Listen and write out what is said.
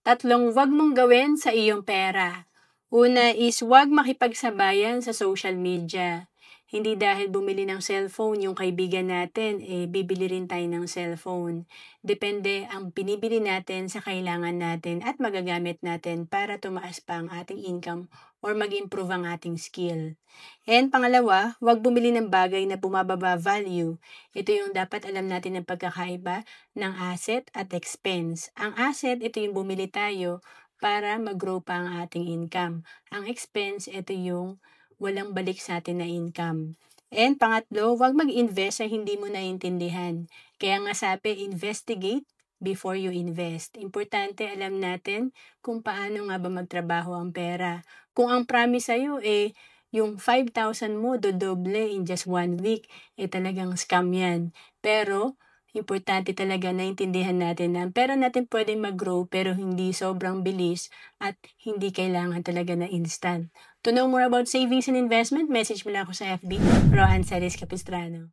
Tatlong wag mong gawin sa iyong pera. Una is wag makipagsabayan sa social media. Hindi dahil bumili ng cellphone yung kaibigan natin, bibili rin tayo ng cellphone. Depende ang binibili natin sa kailangan natin at magagamit natin para tumaas pa ang ating income or mag-improve ang ating skill. And pangalawa, wag bumili ng bagay na bumababa value. Ito yung dapat alam natin ng pagkakaiba ng asset at expense. Ang asset, ito yung bumili tayo para mag-grow pa ang ating income. Ang expense, ito yung walang balik sa atin na income. And pangatlo, huwag mag-invest sa hindi mo naiintindihan. Kaya nga sabi, investigate before you invest. Importante alam natin kung paano nga ba magtrabaho ang pera. Kung ang promise sa'yo yung 5,000 mo dodoble in just 1 week, talagang scam yan. Pero, importante talaga na intindihan natin na ang pera natin pwedeng mag-grow pero hindi sobrang bilis at hindi kailangan talaga na instant. To know more about savings and investment, message mo lang ako sa FB, Rohan Celis Capistrano.